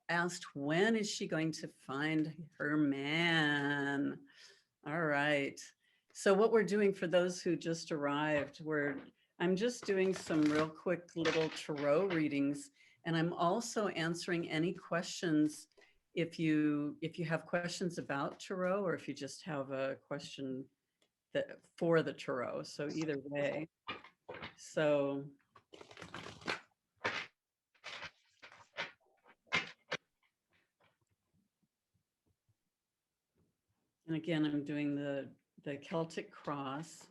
asked, when is she going to find her man? All right. So what we're doing for those who just arrived, I'm just doing some real quick little tarot readings, and I'm also answering any questions if you have questions about tarot, or if you just have a question for the tarot. So either way. So and again, I'm doing the Celtic cross.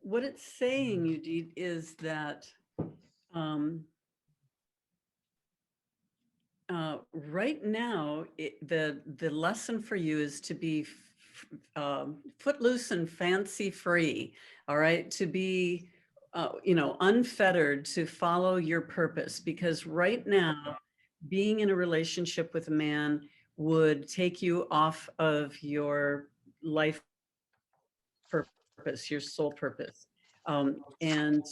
What it's saying, Udit, is that right now, the lesson for you is to be footloose and fancy free. All right, to be unfettered, to follow your purpose. Because right now, being in a relationship with a man would take you off of your life purpose, your soul purpose. And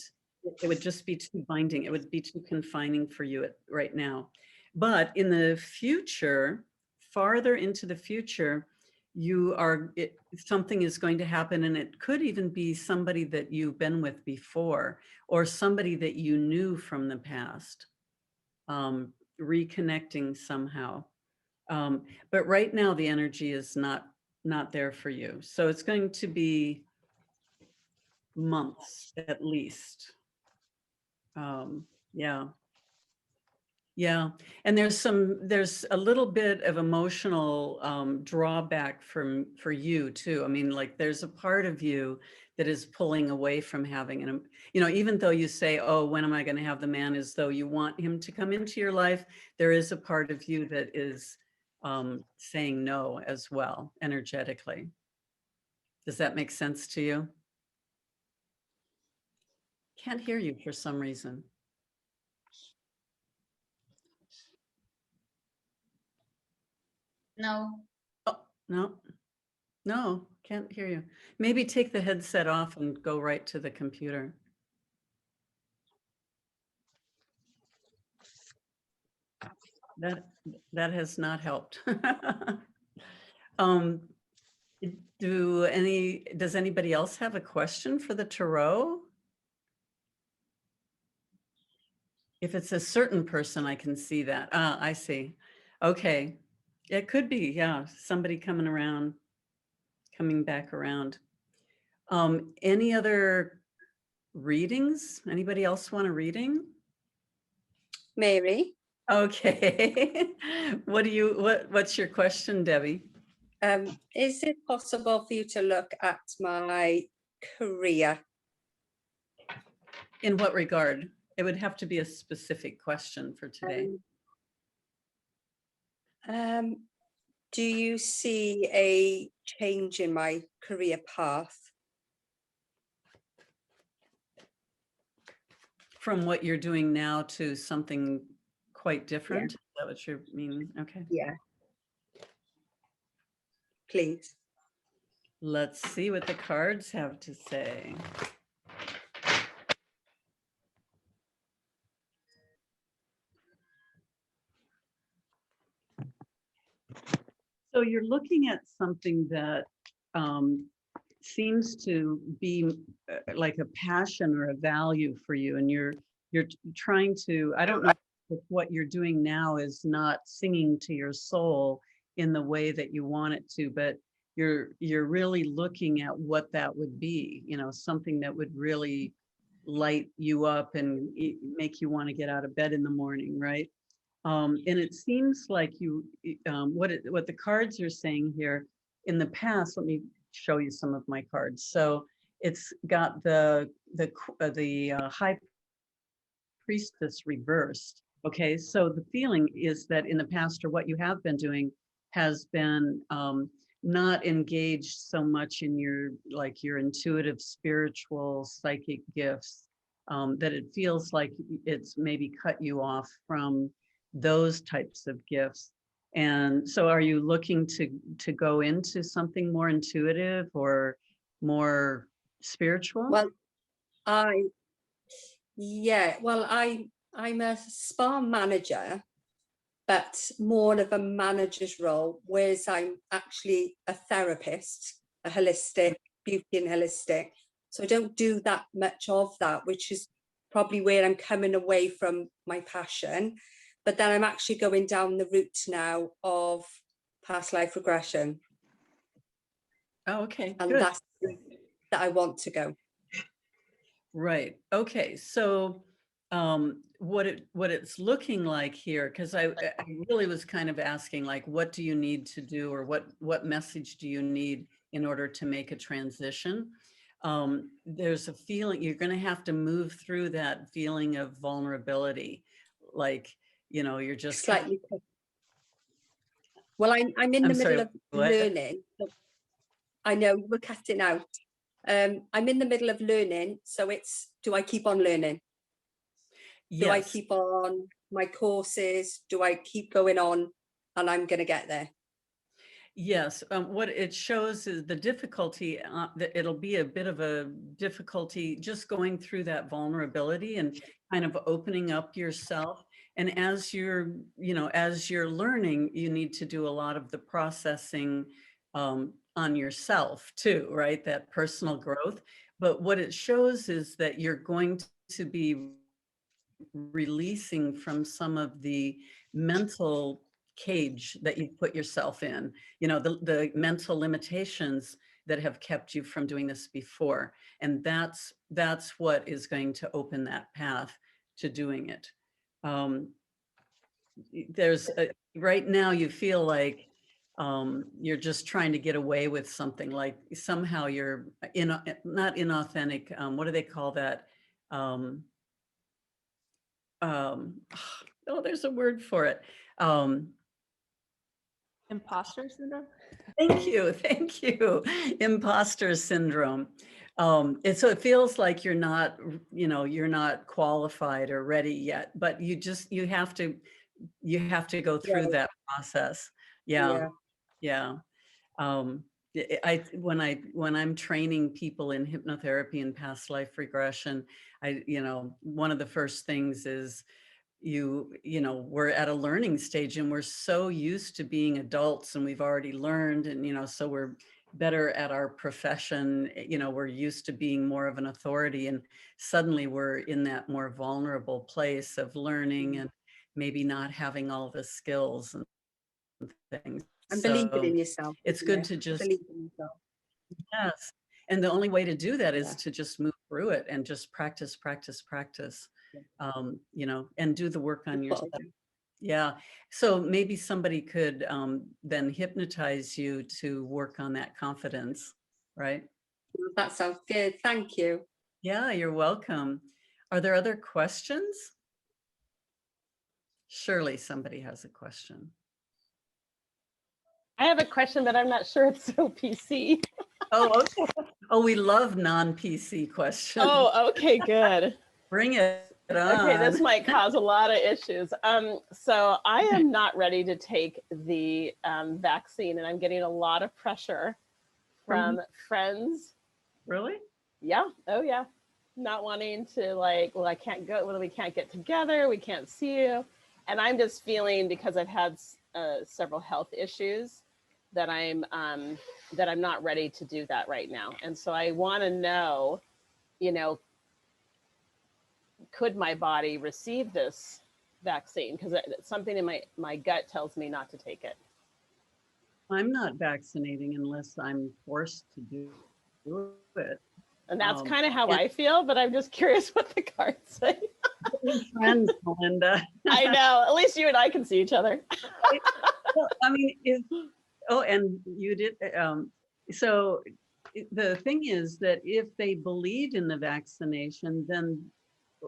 it would just be too binding. It would be too confining for you right now. But in the future, farther into the future, something is going to happen, and it could even be somebody that you've been with before, or somebody that you knew from the past, reconnecting somehow. But right now, the energy is not there for you. So it's going to be months at least. Yeah. Yeah. And there's a little bit of emotional drawback for you too. I mean, like there's a part of you that is pulling away from having an, even though you say, oh, when am I going to have the man, as though you want him to come into your life, there is a part of you that is saying no as well, energetically. Does that make sense to you? Can't hear you for some reason. No. Oh, no, no, can't hear you. Maybe take the headset off and go right to the computer. That has not helped. um, does anybody else have a question for the tarot? If it's a certain person, I can see that. Ah, I see. Okay. It could be, yeah, somebody coming back around. Any other readings? Anybody else want a reading? Mary. Okay. What's your question, Debbie? Is it possible for you to look at my career? In what regard? It would have to be a specific question for today. Do you see a change in my career path? From what you're doing now to something quite different? Yeah. Is that what you're meaning? Okay. Yeah. Please. Let's see what the cards have to say. So you're looking at something that seems to be like a passion or a value for you, and you're trying to, I don't know if what you're doing now is not singing to your soul in the way that you want it to, but you're really looking at what that would be, something that would really light you up and make you want to get out of bed in the morning, right? And it seems like what the cards are saying here in the past. Let me show you some of my cards. So it's got the high priestess reversed. Okay, so the feeling is that in the past, or what you have been doing, has been not engaged so much in your intuitive, spiritual, psychic gifts, that it feels like it's maybe cut you off from those types of gifts. And so are you looking to go into something more intuitive or more spiritual? Well, I I'm a spa manager, but more of a manager's role, whereas I'm actually a therapist, a holistic, beauty and holistic. So I don't do that much of that, which is probably where I'm coming away from my passion. But then I'm actually going down the route now of past life regression. Oh, okay, And good. that's the route that I want to go. Right. Okay. So what it's looking like here, because I really was kind of asking, like, what do you need to do, or what message do you need in order to make a transition? There's a feeling you're going to have to move through that feeling of vulnerability, like, you're just kind of, Slightly. Well, I'm in I'm the middle sorry, of what? learning. I know we're cutting out. I'm in the middle of learning, so it's, do I keep on learning? Do I Yes. keep on my courses? Do I keep going on? And I'm going to get there. Yes, what it shows is the difficulty, that it'll be a bit of a difficulty just going through that vulnerability and kind of opening up yourself. And as you're learning, you need to do a lot of the processing on yourself too, right? That personal growth. But what it shows is that you're going to be releasing from some of the mental cage that you put yourself in, the mental limitations that have kept you from doing this before. And that's what is going to open that path to doing it. Um, right now you feel like you're just trying to get away with something, like somehow you're not inauthentic. What do they call that? Um, um oh, there's a word for it. um Imposter syndrome? Thank you, thank you. Imposter syndrome. And so it feels like you're not qualified or ready yet, but you have to go through Right. that process. Yeah. Yeah. Yeah. When I'm training people in hypnotherapy and past life regression, one of the first things is, we're at a learning stage, and we're so used to being adults, and we've already learned, and so we're better at our profession. We're used to being more of an authority, and suddenly we're in that more vulnerable place of learning and maybe not having all the skills and things. And believing So in yourself, it's isn't good it? to just, Believe in yourself. yes, and the only way to do that Yeah. is to just move through it and just practice, practice, practice, Yeah. and do the work on That's yourself. what I do. Yeah. So maybe somebody could then hypnotize you to work on that confidence, right? That sounds good. Thank you. Yeah, you're welcome. Are there other questions? Surely somebody has a question. I have a question, but I'm not sure it's so PC. Oh, okay. Oh, we love non-PC questions. Oh, okay, good. Bring it on. Okay, this might cause a lot of issues. So I am not ready to take the vaccine, and I'm getting a lot of pressure from friends. Really? Yeah. Oh, yeah. Not wanting to, like, well, I can't go. Well, we can't get together. We can't see you. And I'm just feeling, because I've had several health issues, that I'm not ready to do that right now. And so I want to know, could my body receive this vaccine? Because something in my gut tells me not to take it. I'm not vaccinating unless I'm forced to do it. And that's kind of how I feel, but I'm just curious what the cards say. We're friends, Melinda. I know. At least you and I can see each other. Well, I mean, and you did. So the thing is that if they believe in the vaccination, then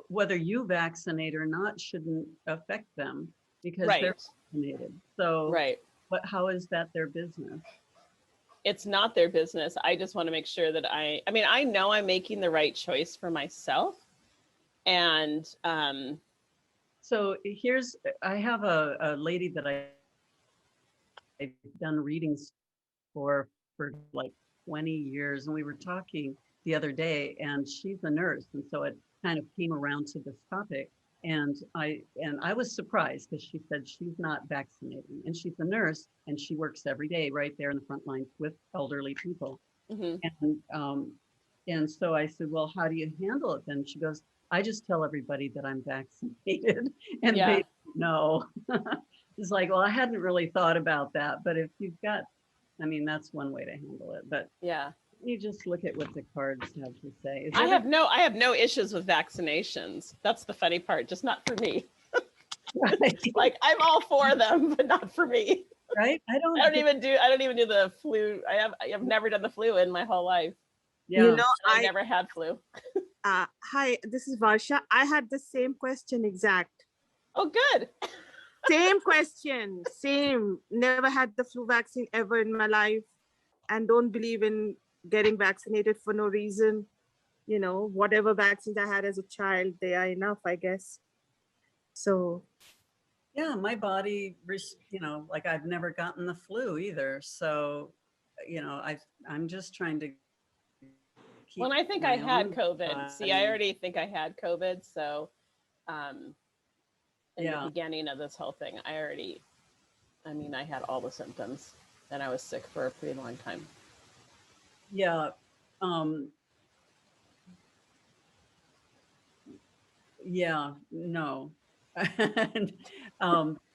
whether you vaccinate or not shouldn't affect them, because they're vaccinated. So, how is that their business? It's not their business. I just want to make sure that I know I'm making the right choice for myself. And so I have a lady that I've done readings for like 20 years. And we were talking the other day, and she's a nurse. And so it kind of came around to this topic. And I was surprised because she said she's not vaccinating, and she's a nurse and she works every day right there in the front lines with elderly people. Hmm. And so I said, well, how do you handle it then? She goes, I just tell everybody that I'm vaccinated and Yeah. they don't know. It's like, well, I hadn't really thought about that, but if you've got, I mean, that's one way to handle it, but Yeah. you just look at what the cards have to say. Is I every- have no issues with vaccinations. That's the funny part, just not for me. right, Like I'm all for them, but not for me. right? I don't even do the flu. I have never done the flu in my whole life. yeah. You know, I never had flu. hi, this is Varsha. I had the same question exact. Oh, good. Same question, same. Never had the flu vaccine ever in my life and don't believe in getting vaccinated for no reason. You know, whatever vaccines I had as a child, they are enough, I guess. So, Yeah, my body, like I've never gotten the flu either. So, I'm just trying to keep Well, I think I my had own COVID. See, I body- already think I had COVID. So, in Yeah. the beginning of this whole thing, I had all the symptoms and I was sick for a pretty long time. Yeah. Yeah, no. And,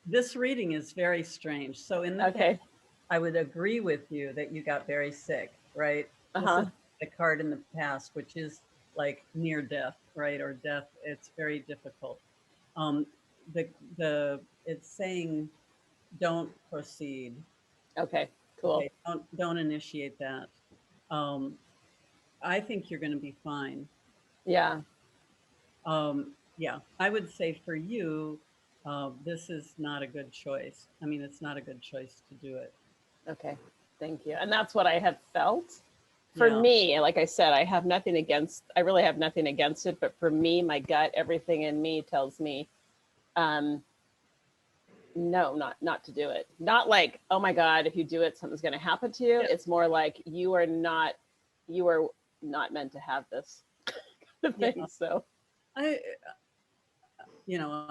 this reading is very strange. So in the Okay. past, I would agree with you that you got very sick, right? This Uh-huh. is the card in the past, which is like near death, right? Or death. It's very difficult. Um, it's saying don't proceed. Okay. Cool. Okay, don't initiate that. Um, I think you're going to be fine. Yeah. Yeah, I would say for you, this is not a good choice. I mean, it's not a good choice to do it. Okay. Thank you. And that's what I have felt. For Yeah. me, like I said, I really have nothing against it, but for me, my gut, everything in me tells me, no, not to do it. Not like, oh my God, if you do it, something's going to happen to you. Yeah. It's more like you are not meant to have this kind of thing. Yeah. So I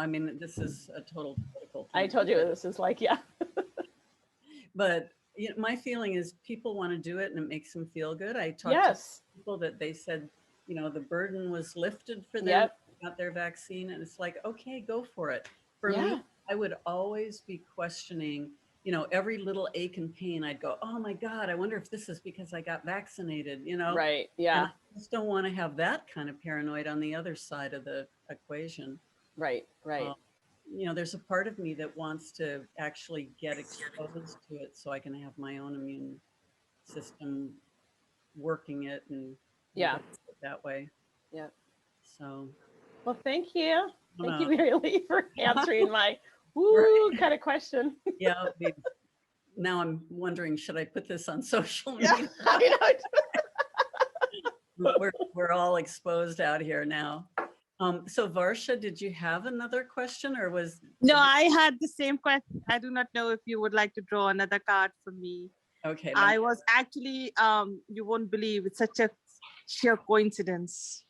mean, this is a total political I thing. told you this is like, yeah. But my feeling is people want to do it and it makes them feel good. I talked Yes. to people that they said, the burden was lifted for them, Yep. got their vaccine, and it's like, okay, go for it. For Yeah. me, I would always be questioning, every little ache and pain. I'd go, oh my God, I wonder if this is because I got vaccinated, Right. And Yeah. I just don't want to have that kind of paranoid on the other side of the equation. Right. Right. There's a part of me that wants to actually get exposed to it so I can have my own immune system working it and Yeah. get it that way. Yeah. So, Well, thank you. Thank you, uh, Mary Lee, for answering my woo kind of question. yeah, now I'm wondering, should I put this on social Yeah. media? I know. We're all exposed out here now. So Varsha, did you have another question or was? no, I had the same question. I do not know if you would like to draw another card for me. Okay. I was actually, you won't believe, it's such a sheer coincidence.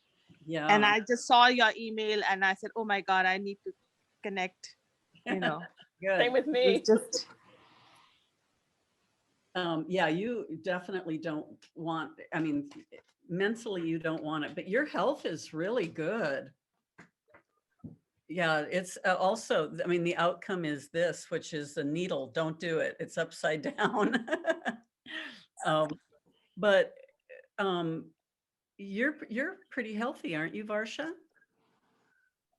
Yeah. And I just saw your email and I said, oh my God, I need to connect, Same Good. with It me. was just, Yeah, you definitely don't want, I mean, mentally you don't want it, but your health is really good. Yeah, it's also, I mean, the outcome is this, which is the needle. Don't do it. It's upside down. But you're pretty healthy, aren't you, Varsha?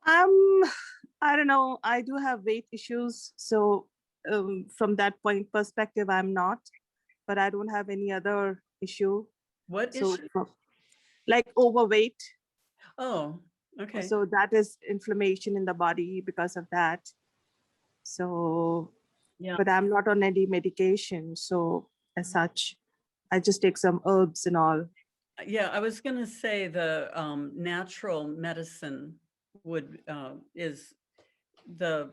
I don't know. I do have weight issues. So from that point perspective, I'm not, but I don't have any other issue. What So issue? like overweight. Oh, okay. So that is inflammation in the body because of that. So, Yeah. but I'm not on any medication. So as such, I just take some herbs and all. Yeah, I was going to say the natural medicine is the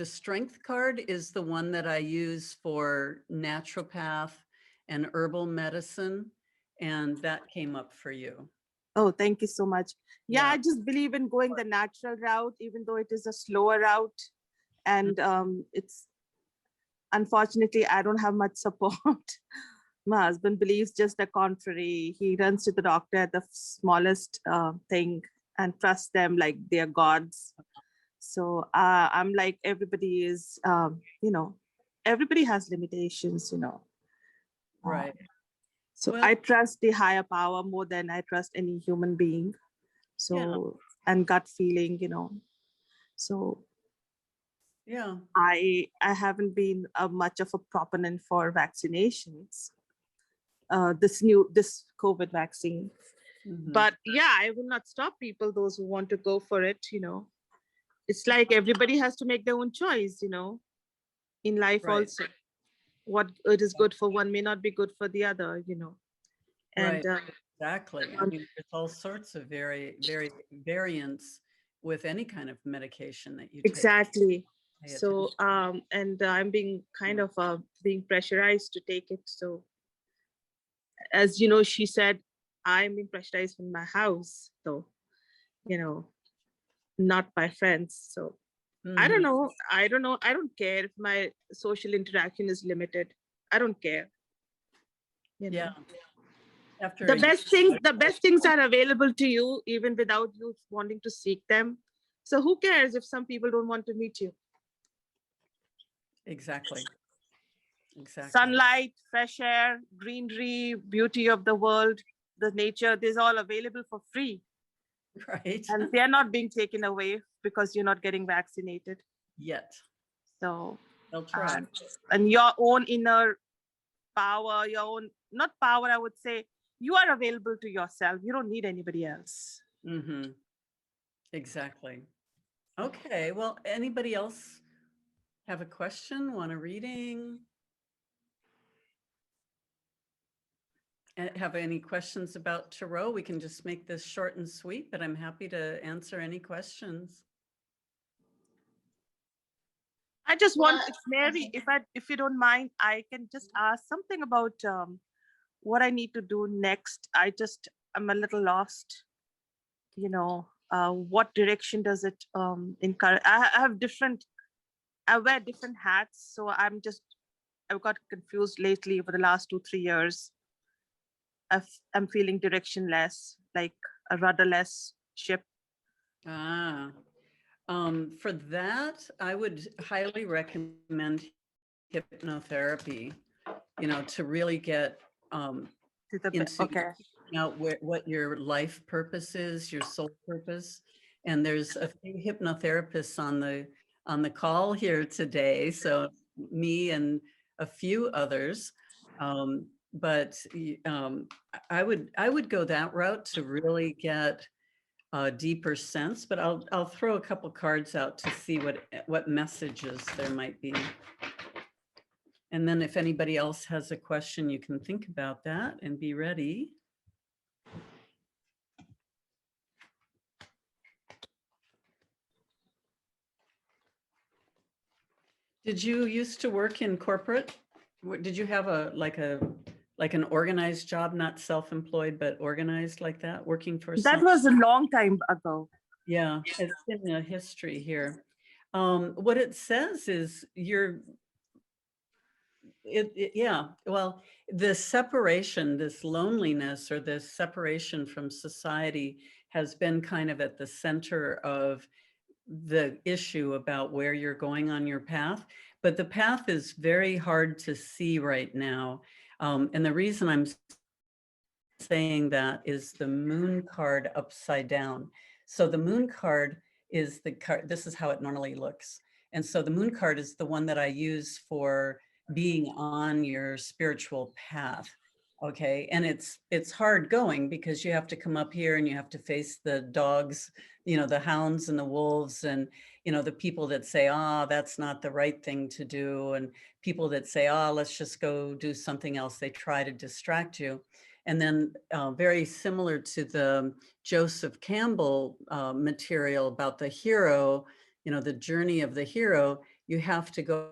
strength card is the one that I use for naturopath and herbal medicine, and that came up for you. Oh, thank you so much. Yeah, Yeah. I just believe in going the natural route, even though it is a slower route. And it's unfortunately, I don't have much support. My husband believes just the contrary. He runs to the doctor at the smallest thing and trusts them like they're gods. So I'm like, everybody is, everybody has limitations, Right. So Well, I trust the higher power more than I trust any human being. So, and gut feeling, So yeah. I haven't been much of a proponent for vaccinations. This COVID vaccine. Mhm. But yeah, I will not stop people, those who want to go for it, It's like everybody has to make their own choice, in life Right. also. What it is good for one may not be good for the other, And Right. Exactly. I mean, there's all sorts of very variants with any kind of medication that you take. exactly. Pay So, and I'm being kind of being pressurized to take it. So, as you know, she said, I'm being pressurized in my house, though, not by friends. So, I don't Mhm. know. I don't know. I don't care if my social interaction is limited. I don't care. Yeah. After The a year. best things are available to you even without you wanting to seek them. So who cares if some people don't want to meet you? Exactly. Exactly. Sunlight, fresh air, greenery, beauty of the world, the nature, this is all available for free. Right. And they're not being taken away because you're not getting vaccinated. Yet. So, They'll try. and your own inner power, your own, not power, I would say, you are available to yourself. You don't need anybody else. Mm-hmm. Exactly. Okay. Well, anybody else have a question? Want a reading? Have any questions about tarot? We can just make this short and sweet, but I'm happy to answer any questions. I just want, if Mary, if you don't mind, I can just ask something about what I need to do next. I'm a little lost. What direction does it encourage? I have I wear different hats, so I've got confused lately over the last 2-3 years. I'm feeling directionless, like a rudderless ship. Ah, for that, I would highly recommend hypnotherapy, to really get into Okay. out what your life purpose is, your soul purpose. And there's a few hypnotherapists on the call here today. So me and a few others. But I would go that route to really get a deeper sense. But I'll throw a couple cards out to see what messages there might be. And then if anybody else has a question, you can think about that and be ready. Did you used to work in corporate? Did you have like an organized job, not self-employed, but organized like that, working for That some? was a long time ago. Yeah, it's in a history here. What it says is yeah, well, this separation, this loneliness or this separation from society has been kind of at the center of the issue about where you're going on your path. But the path is very hard to see right now. And the reason I'm saying that is the moon card upside down. So the moon card is the card, this is how it normally looks. And so the moon card is the one that I use for being on your spiritual path. Okay. And it's hard going because you have to come up here and you have to face the dogs, the hounds and the wolves and, the people that say, that's not the right thing to do. And people that say, let's just go do something else. They try to distract you. And then very similar to the Joseph Campbell material about the hero, the journey of the hero, you have to go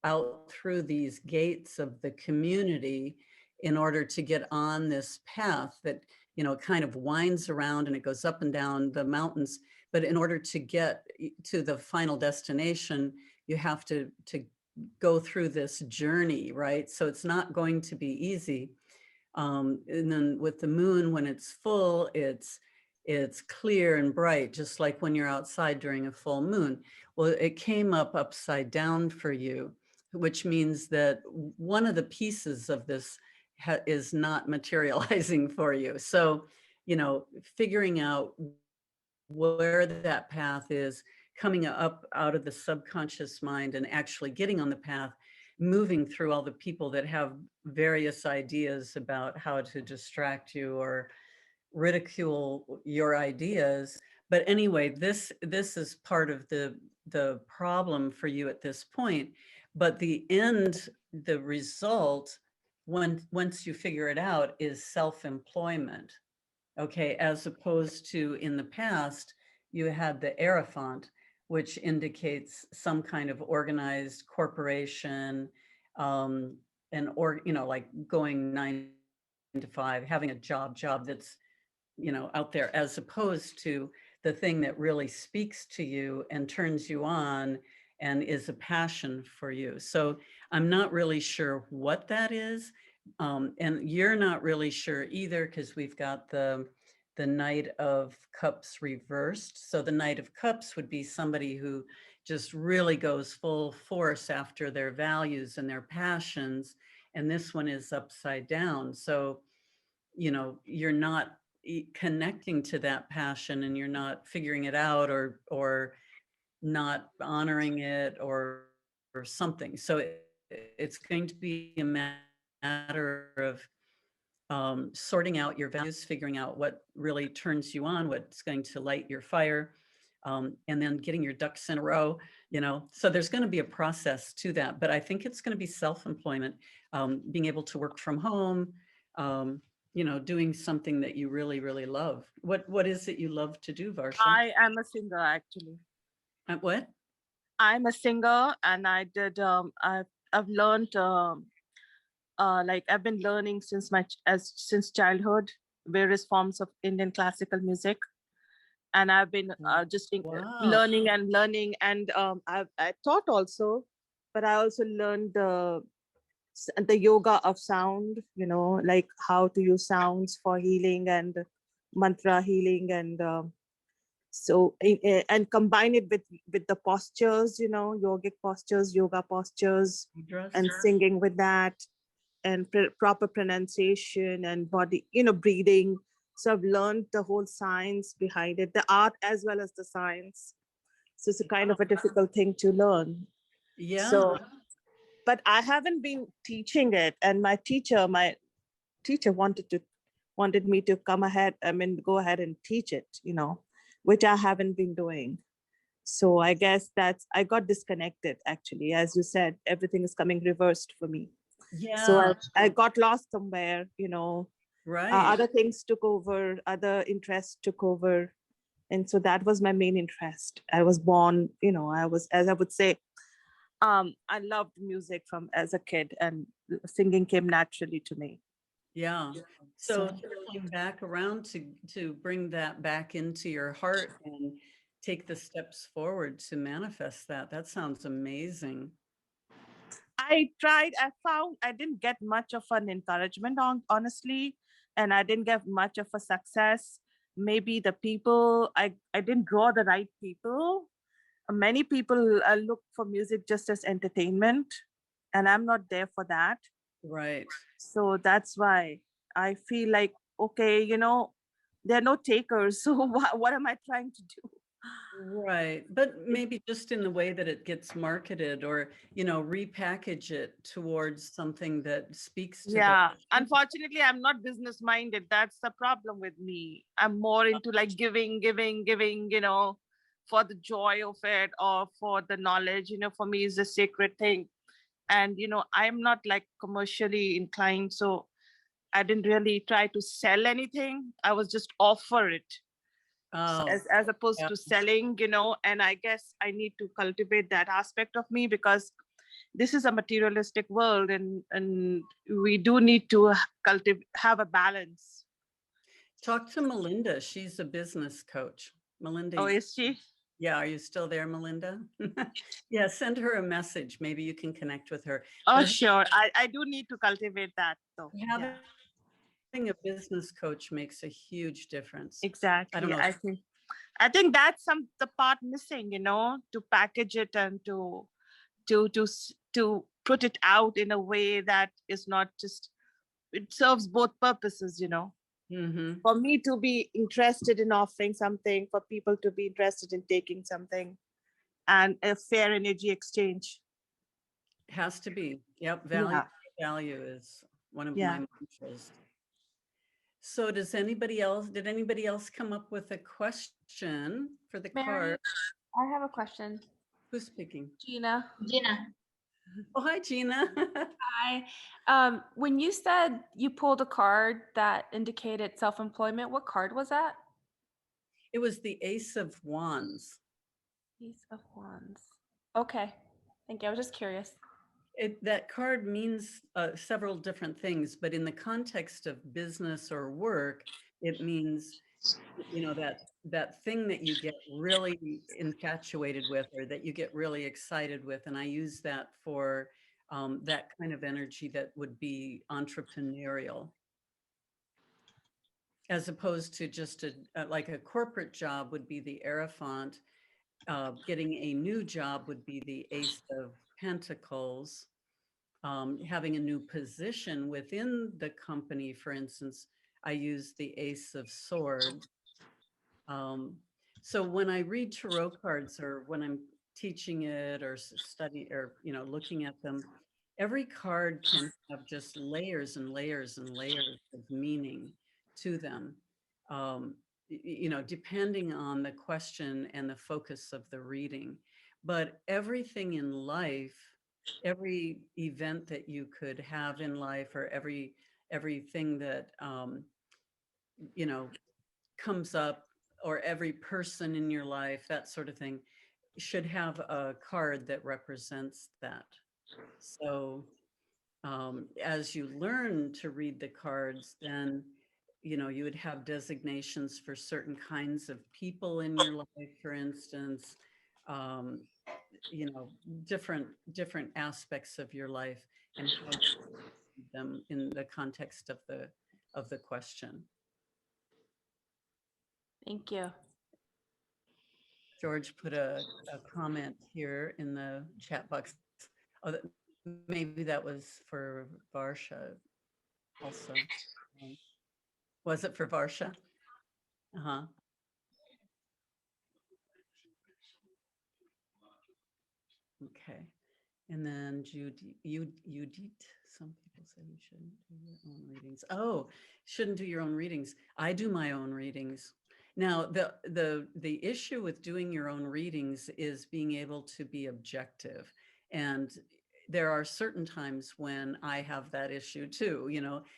out through these gates of the community in order to get on this path that, you know, kind of winds around and it goes up and down the mountains. But in order to get to the final destination, you have to go through this journey, right? So it's not going to be easy. And then with the moon, when it's full, it's clear and bright, just like when you're outside during a full moon. Well, it came up upside down for you, which means that one of the pieces of this is not materializing for you. So, you know, figuring out where that path is, coming up out of the subconscious mind and actually getting on the path, moving through all the people that have various ideas about how to distract you or ridicule your ideas. But anyway, this is part of the problem for you at this point. But the result, once you figure it out, is self-employment. Okay, as opposed to in the past, you had the Hierophant, which indicates some kind of organized corporation, or, you know, like going 9 to 5, having a job that's, you know, out there, as opposed to the thing that really speaks to you and turns you on and is a passion for you. So I'm not really sure what that is. And you're not really sure either, because we've got the Knight of Cups reversed. So the Knight of Cups would be somebody who just really goes full force after their values and their passions. And this one is upside down. So, you know, you're not connecting to that passion and you're not figuring it out, or not honoring it, or something. So it's going to be a matter of sorting out your values, figuring out what really turns you on, what's going to light your fire, and then getting your ducks in a row, you know. So there's going to be a process to that, but I think it's going to be self-employment, being able to work from home, you know, doing something that you really, really love. What is it you love to do, Varsha? I am a singer, actually. What? I'm a singer, and I did. I've learned. Like I've been learning since childhood various forms of Indian classical music, and I've been Wow. learning and learning. And I taught also, but I also learned the yoga of sound. You know, like how to use sounds for healing and mantra healing, and and combine it with the postures. You know, yogic postures, yoga postures, and singing with that, and proper pronunciation and body, you know, breathing. So I've learned the whole science behind it, the art as well as the science. So it's a kind of a difficult thing to learn. Yeah. So, but I haven't been teaching it, and my teacher wanted me to come ahead. I mean, go ahead and teach it, you know, which I haven't been doing. So I guess I got disconnected, actually. As you said, everything is coming reversed for me. Yeah. So I got lost somewhere, you know. Right. Other things took over, other interests took over. And so that was my main interest. I was born, you know, as I would say, I loved music from as a kid, and singing came naturally to me. Yeah. So circling back around to bring that back into your heart and take the steps forward to manifest that. That sounds amazing. I found I didn't get much of an encouragement, honestly, and I didn't get much of a success. Maybe the people, I didn't draw the right people. Many people look for music just as entertainment, and I'm not there for that. Right. So that's why I feel like, okay, you know, there are no takers. So what am I trying to do? Right. But maybe just in the way that it gets marketed, or, you know, repackage it towards something that speaks to Yeah, unfortunately, I'm not business minded. That's the problem with me. I'm more into like giving, you know, for the joy of it, or for the knowledge. You know, for me is a sacred thing. And, you know, I'm not like commercially inclined. So I didn't really try to sell anything. I was just offer it. As opposed to selling, you know. And I guess I need to cultivate that aspect of me, because this is a materialistic world, and we do need to have a balance. Talk to Melinda. She's a business coach. Melinda. Oh, is she? Yeah, are you still there, Melinda? Yeah, send her a message. Maybe you can connect with her. Oh, But sure. I do need to cultivate that though. having Yeah, a business coach makes a huge difference. exactly. I don't know. I think that's the part missing, to package it and to put it out in a way that is not just, it serves both purposes, Mhm. for me to be interested in offering something, for people to be interested in taking something, and a fair energy exchange. Has to be. Yep. Yeah. Value is one of Yeah. my mantras. So did anybody else come up with a question for the Mary, card? I have a question. Who's speaking? Gina. Oh, hi, Gina. Hi. When you said you pulled a card that indicated self-employment, what card was that? It was the Ace of Wands. Ace of Wands. Okay. Thank you. I was just curious. That card means several different things, but in the context of business or work, it means, that thing that you get really infatuated with, or that you get really excited with. And I use that for that kind of energy that would be entrepreneurial, as opposed to just like a corporate job would be the Hierophant. Getting a new job would be the Ace of Pentacles. Having a new position within the company, for instance, I use the Ace of Swords. So when I read tarot cards, or when I'm teaching it or study, or looking at them, every card can have just layers and layers and layers of meaning to them. Depending on the question and the focus of the reading. But everything in life, every event that you could have in life, or everything that comes up, or every person in your life, that sort of thing, should have a card that represents that. So as you learn to read the cards, then you would have designations for certain kinds of people in your life, for instance, um, different aspects of your life, and how to read them in the context of the question. Thank you. George put a comment here in the chat box. Oh, maybe that was for Varsha also. Was it for Varsha? Uh-huh. Okay. And then Judith, some people say you shouldn't do your own readings. Oh, shouldn't do your own readings. I do my own readings. Now, the issue with doing your own readings is being able to be objective. And there are certain times when I have that issue too.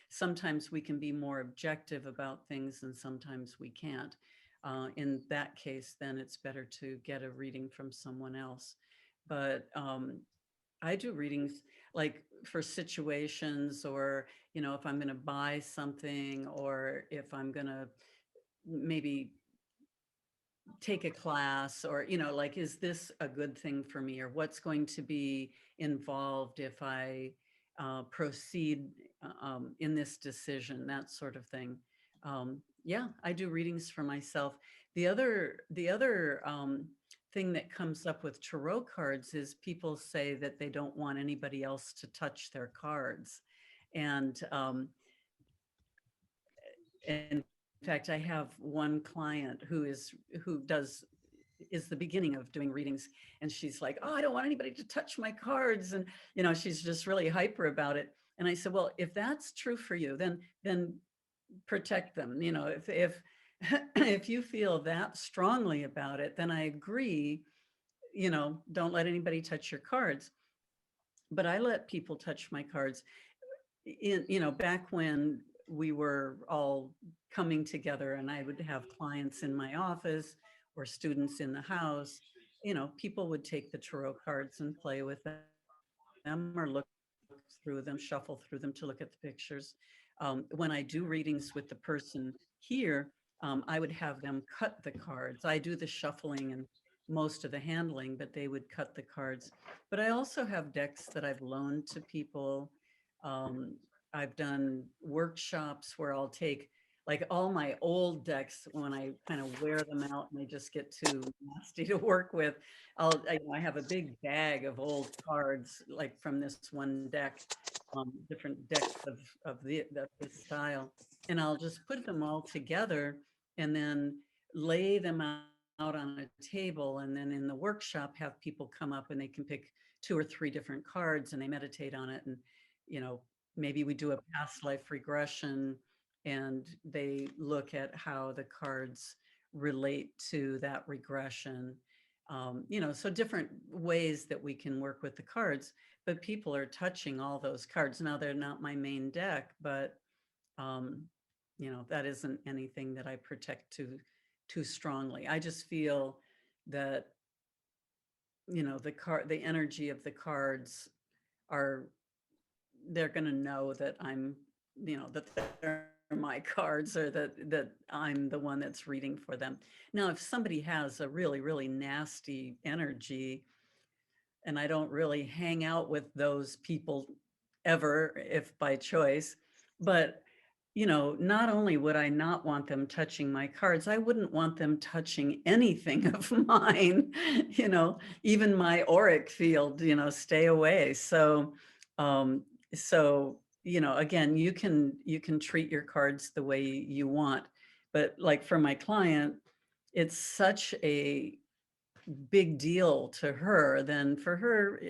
Sometimes we can be more objective about things, and sometimes we can't. In that case, then it's better to get a reading from someone else. But I do readings like for situations, or, if I'm going to buy something, or if I'm going to maybe take a class, or, like, is this a good thing for me, or what's going to be involved if I proceed in this decision, that sort of thing. Yeah, I do readings for myself. The other thing that comes up with tarot cards is people say that they don't want anybody else to touch their cards. And in fact, I have one client who is the beginning of doing readings, and she's like, oh, I don't want anybody to touch my cards. And, she's just really hyper about it. And I said, well, if that's true for you, then protect them. If if you feel that strongly about it, then I agree, don't let anybody touch your cards. But I let people touch my cards back when we were all coming together, and I would have clients in my office or students in the house. People would take the tarot cards and play with them. them or look through them, shuffle through them to look at the pictures. When I do readings with the person here, I would have them cut the cards. I do the shuffling and most of the handling, but they would cut the cards. But I also have decks that I've loaned to people. I've done workshops where I'll take like all my old decks when I kind of wear them out and they just get too nasty to work with. I have a big bag of old cards, like from this one deck, different decks of this style, and I'll just put them all together and then lay them out on a table, and then in the workshop have people come up and they can pick 2 or 3 different cards and they meditate on it, and maybe we do a past life regression and they look at how the cards relate to that regression. So different ways that we can work with the cards, but people are touching all those cards. Now they're not my main deck, but that isn't anything that I protect too strongly. I just feel that, the energy of the cards they're going to know that I'm, that they're my cards, or that I'm the one that's reading for them. Now, if somebody has a really, really nasty energy, and I don't really hang out with those people ever, if by choice, but not only would I not want them touching my cards, I wouldn't want them touching anything of mine, even my auric field, stay away. So, again, you can treat your cards the way you want, but like for my client, it's such a big deal to her. Then for her,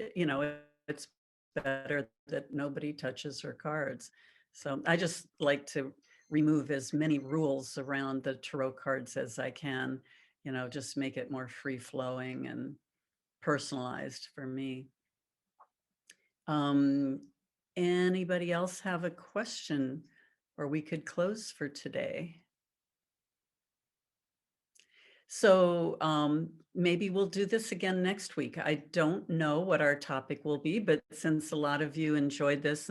it's better that nobody touches her cards. So I just like to remove as many rules around the tarot cards as I can, just make it more free flowing and personalized for me. Anybody else have a question, or we could close for today? So maybe we'll do this again next week. I don't know what our topic will be, but since a lot of you enjoyed this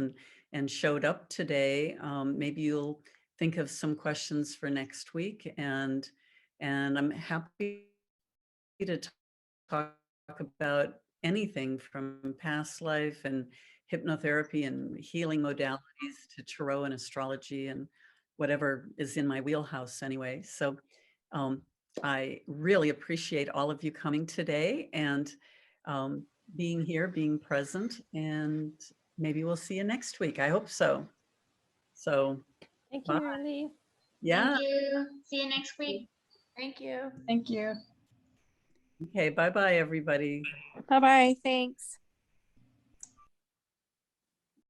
and showed up today, maybe you'll think of some questions for next week. And I'm happy to talk about anything from past life and hypnotherapy and healing modalities to tarot and astrology and whatever is in my wheelhouse anyway. So I really appreciate all of you coming today and being here, being present, and maybe we'll see you next week. I hope so. So Thank you, Randy. Yeah. Thank you. See you next week. Thank you. Thank you. Okay. Bye-bye, everybody. Bye-bye. Thanks.